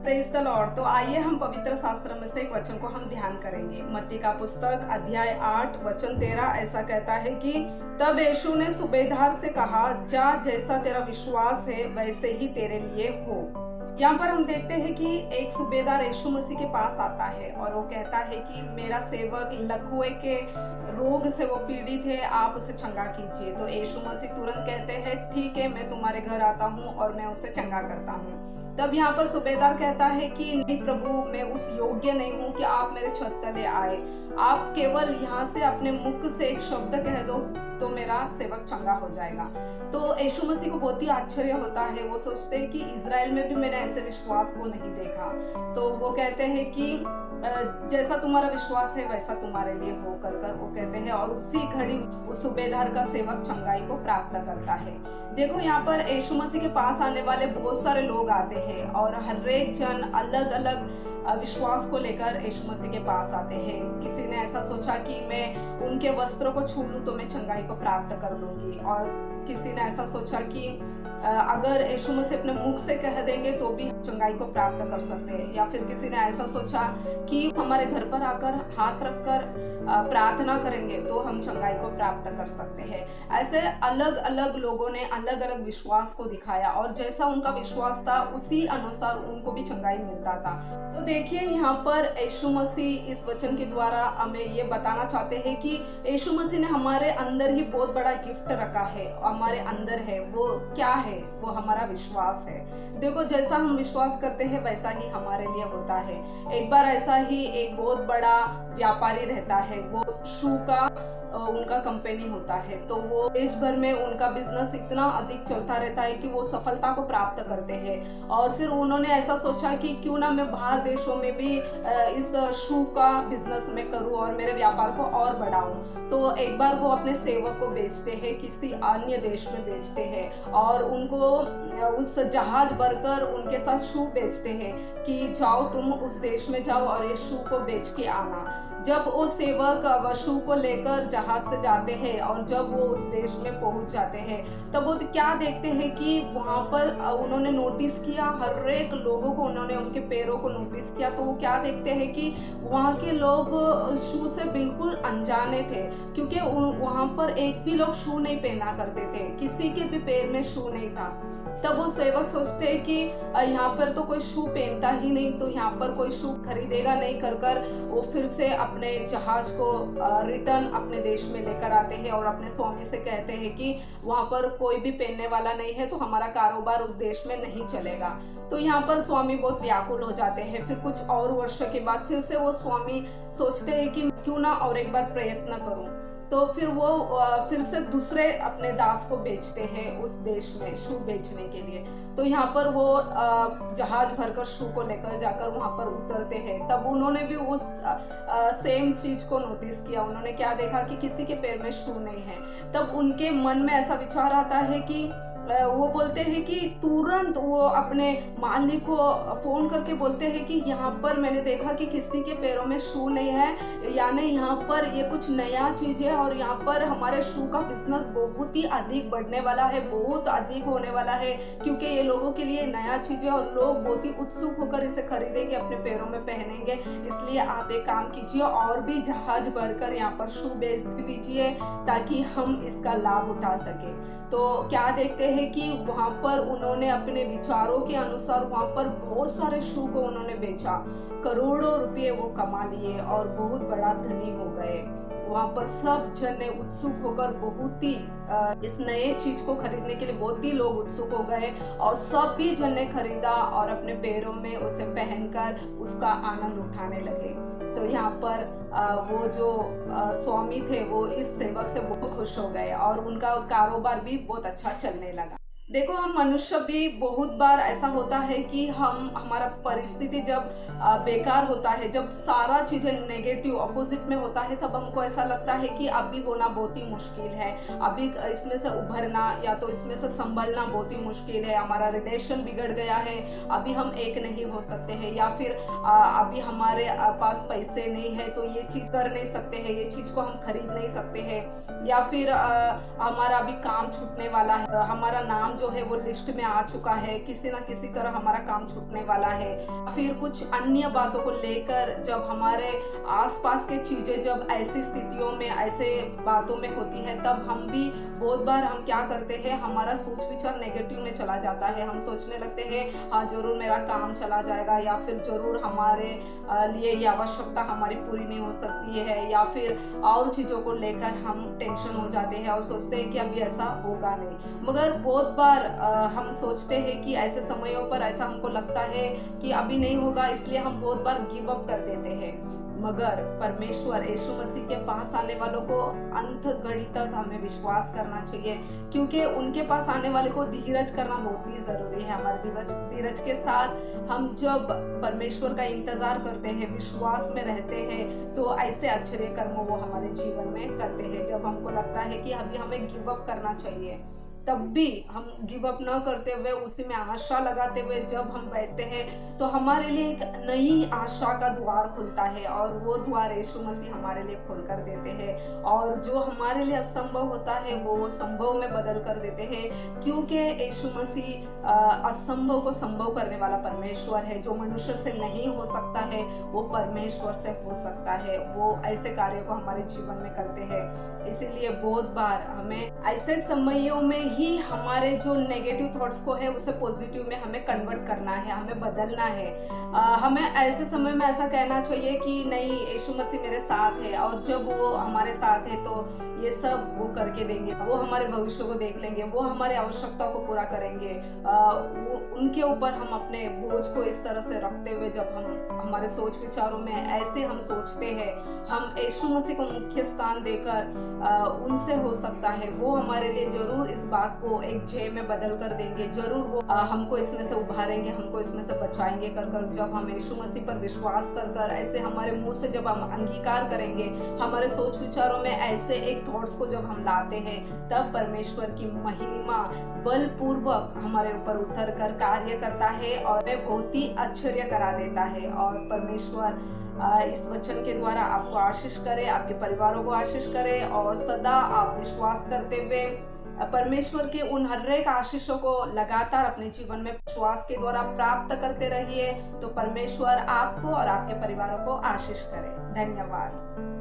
Praise the Lord. तो आइए हम पवित्र शास्त्र में से एक वचन को हम ध्यान करेंगे। मत्ती का पुस्तक अध्याय 8 वचन 13 ऐसा कहता है कि तब यीशु ने सूबेदार से कहा, जा, जैसा तेरा विश्वास है वैसे ही तेरे लिए हो। यहाँ पर हम देखते हैं कि एक सूबेदार यीशु मसीह के पास आता है और वो कहता है कि मेरा सेवक लकवे के रोग से वो पीड़ित है, आप उसे चंगा कीजिए। तो यीशु मसीह तुरंत कहते हैं, ठीक है, मैं तुम्हारे घर आता हूँ और मैं उसे चंगा करता हूँ। तब यहाँ पर सूबेदार कहता है कि नहीं प्रभु, मैं उस योग्य नहीं हूँ कि आप मेरे छत तले आए, आप केवल यहाँ से अपने मुख से एक शब्द कह दो तो मेरा सेवक चंगा हो जाएगा। तो यीशु मसीह को बहुत ही आश्चर्य होता है। वो सोचते हैं कि इजराइल में भी मैंने ऐसे विश्वास को नहीं देखा। तो वो कहते हैं कि जैसा तुम्हारा विश्वास है वैसा तुम्हारे लिए हो कर वो कहते हैं, और उसी घड़ी उस सूबेदार का सेवक चंगाई को प्राप्त करता है। देखो, यहाँ पर यीशु मसीह के पास आने वाले बहुत सारे लोग आते हैं और हर एक जन अलग अलग विश्वास को लेकर यीशु मसीह के पास आते हैं। किसी ने ऐसा सोचा कि मैं उनके वस्त्रों को छू लूं तो मैं चंगाई को प्राप्त कर लूंगी, और किसी ने ऐसा सोचा कि अगर यीशु मसीह अपने मुख से कह देंगे तो भी चंगाई को प्राप्त कर सकते हैं, या फिर किसी ने ऐसा सोचा कि हमारे घर पर आकर हाथ रखकर प्रार्थना करेंगे तो हम चंगाई को प्राप्त कर सकते हैं। ऐसे अलग अलग लोगों ने अलग अलग विश्वास को दिखाया और जैसा उनका विश्वास था उसी अनुसार उनको भी चंगाई मिलता था। तो देखिए, यहाँ पर यीशु मसीह इस वचन के द्वारा हमें ये बताना चाहते हैं कि यीशु मसीह ने हमारे अंदर ही बहुत बड़ा गिफ्ट रखा है। हमारे अंदर है, वो क्या है? वो हमारा विश्वास है। देखो, जैसा हम विश्वास करते हैं वैसा ही हमारे लिए होता है। एक बार ऐसा ही एक बहुत बड़ा व्यापारी रहता है, वो शू का उनका कंपनी होता है। तो वो देश भर में उनका बिजनेस इतना अधिक चलता रहता है कि वो सफलता को प्राप्त करते हैं। और फिर उन्होंने ऐसा सोचा कि क्यों ना मैं बाहर देशों में भी इस शू का बिजनेस में करूं और मेरे व्यापार को और बढ़ाऊं। तो एक बार वो अपने सेवक को बेचते हैं, किसी अन्य देश में बेचते हैं और उनको उस जहाज भरकर उनके साथ शू बेचते हैं कि जाओ, तुम उस देश में जाओ और ये शू को बेच के आना। जब वो सेवक शू को लेकर जहाज से जाते हैं और जब वो उस देश में पहुंच जाते हैं तब वो क्या देखते हैं कि वहां पर उन्होंने नोटिस किया, हर एक लोगों को उन्होंने उनके पैरों को नोटिस किया। तो वो क्या देखते हैं कि वहां के लोग शू से बिल्कुल अनजाने थे, क्योंकि वहां पर एक भी लोग शू नहीं पहना करते थे, किसी के भी पैर में शू नहीं था। तब वो सेवक सोचते हैं कि यहाँ पर तो कोई शू पहनता ही नहीं, तो यहाँ पर कोई शू खरीदेगा नहीं कर वो फिर से अपने जहाज को रिटर्न अपने देश में लेकर आते हैं और अपने स्वामी से कहते हैं कि वहाँ पर कोई भी पहनने वाला नहीं है, तो हमारा कारोबार उस देश में नहीं चलेगा। तो यहाँ पर स्वामी बहुत व्याकुल हो जाते हैं। फिर कुछ और वर्ष के बाद फिर से वो स्वामी सोचते हैं कि क्यों ना और एक बार प्रयत्न करूं। तो फिर वो फिर से दूसरे अपने दास को बेचते हैं उस देश में शू बेचने के लिए। तो यहाँ पर वो जहाज भरकर शू को लेकर जाकर वहां पर उतरते हैं। तब उन्होंने भी उस सेम चीज को नोटिस किया। उन्होंने क्या देखा कि किसी के पैर में शू नहीं है। तब उनके मन में ऐसा विचार आता है कि वो बोलते हैं कि तुरंत वो अपने मालिक को फोन करके बोलते हैं कि यहाँ पर मैंने देखा कि किसी के पैरों में शू नहीं है, यानी यहाँ पर ये कुछ नया चीज है और यहाँ पर हमारे शू का बिजनेस बहुत ही अधिक बढ़ने वाला है, बहुत अधिक होने वाला है, क्योंकि ये लोगों के लिए नया चीज है और लोग बहुत ही उत्सुक होकर इसे खरीदेंगे, अपने पैरों में पहनेंगे। इसलिए आप एक काम कीजिए और भी जहाज भरकर यहाँ पर शू बेच दीजिए ताकि हम इसका लाभ उठा सके। तो क्या देखते हैं कि वहां पर उन्होंने अपने विचारों के अनुसार वहां पर बहुत सारे शू को उन्होंने बेचा, करोड़ों रुपए वो कमा लिए और बहुत बड़ा धनी हो गए। वहां पर सब जने उत्सुक होकर बहुत ही इस नए चीज को खरीदने के लिए बहुत ही लोग उत्सुक हो गए और सभी जने खरीदा और अपने पैरों में उसे पहनकर उसका आनंद उठाने लगे। तो यहाँ पर वो जो स्वामी थे वो इस सेवक से बहुत खुश हो गए और उनका कारोबार भी बहुत अच्छा चलने लगा। देखो, हम मनुष्य भी बहुत बार ऐसा होता है कि हमारा परिस्थिति जब बेकार होता है, जब सारा चीजें नेगेटिव अपोजिट में होता है, तब हमको ऐसा लगता है कि अभी होना बहुत ही मुश्किल है, अभी इसमें से उभरना या तो इसमें से संभलना बहुत ही मुश्किल है, हमारा रिलेशन बिगड़ गया है, अभी हम एक नहीं हो सकते हैं, या फिर अभी हमारे पास पैसे नहीं है तो ये चीज कर नहीं सकते हैं, ये चीज को हम खरीद नहीं सकते हैं, या फिर हमारा अभी काम छूटने वाला है, हमारा नाम जो है वो लिस्ट में आ चुका है, किसी ना किसी तरह हमारा काम छूटने वाला है। फिर कुछ अन्य बातों को लेकर जब हमारे आसपास के चीजें जब ऐसी स्थितियों में ऐसे बातों में होती है, तब हम भी बहुत बार हम क्या करते हैं, हमारा सोच विचार नेगेटिव में चला जाता है। हम सोचने लगते हैं हाँ जरूर मेरा काम चला जाएगा, या फिर जरूर हमारे लिए ये आवश्यकता हमारी पूरी नहीं हो सकती है, या फिर और चीज़ों को लेकर हम टेंशन हो जाते हैं और सोचते हैं कि अभी ऐसा होगा नहीं। मगर बहुत बार हम सोचते हैं कि ऐसे समयों पर ऐसा हमको लगता है कि अभी नहीं होगा, इसलिए हम बहुत बार गिव अप कर देते हैं। मगर परमेश्वर यीशु मसीह के पास आने वालों को अंत घड़ी तक हमें विश्वास करना चाहिए, क्योंकि उनके पास आने वाले को धीरज करना बहुत ही जरूरी है। हमारे धीरज के साथ हम जब परमेश्वर का इंतजार करते हैं, विश्वास में रहते हैं, तो ऐसे आश्चर्य कर्म वो हमारे जीवन में करते हैं। जब हमको लगता है कि अभी हमें गिव अप करना चाहिए, तब भी हम गिव अप न करते हुए उसी में आशा लगाते हुए जब हम बैठते हैं, तो हमारे लिए एक नई आशा का द्वार खुलता है, और वो द्वार यीशु मसीह हमारे लिए खोल कर देते हैं। और जो हमारे लिए असंभव होता है वो संभव में बदल कर देते हैं, क्योंकि यीशु मसीह असंभव को संभव करने वाला परमेश्वर है। जो मनुष्य से नहीं हो सकता है वो परमेश्वर से हो सकता है। वो ऐसे कार्यों को हमारे जीवन में करते हैं। इसीलिए बहुत बार हमें ऐसे समयों में ही हमारे जो नेगेटिव थॉट्स को है उसे पॉजिटिव में हमें कन्वर्ट करना है, हमें बदलना है। हमें ऐसे समय में ऐसा कहना चाहिए कि नहीं, यीशु मसीह मेरे साथ है, और जब वो हमारे साथ है तो ये सब वो करके देंगे, वो हमारे भविष्य को देख लेंगे, वो हमारे आवश्यकताओं को पूरा करेंगे। उनके ऊपर हम अपने बोझ को इस तरह से रखते हुए जब हम हमारे सोच विचारों में ऐसे हम सोचते हैं, हम यीशु मसीह को मुख्य स्थान देकर उनसे हो सकता है वो हमारे लिए जरूर इस बात को एक जय में बदल कर देंगे। जरूर वो हमको इसमें से उभारेंगे, हमको इसमें से बचाएंगे। कर जब हम यीशु मसीह पर विश्वास कर ऐसे हमारे मुंह से जब हम अंगीकार करेंगे, हमारे सोच विचारों में ऐसे एक थॉट्स को जब हम लाते हैं, तब परमेश्वर की महिमा बलपूर्वक हमारे ऊपर उतर कर कार्य करता है और हमें बहुत ही आश्चर्य करा देता है। और परमेश्वर इस वचन के द्वारा आपको आशीष करे, आपके परिवारों को आशीष करे, और सदा आप विश्वास करते हुए परमेश्वर के उन हर एक आशीषों को लगातार अपने जीवन में विश्वास के द्वारा प्राप्त करते रहिए। तो परमेश्वर आपको और आपके परिवारों को आशीष करे। धन्यवाद।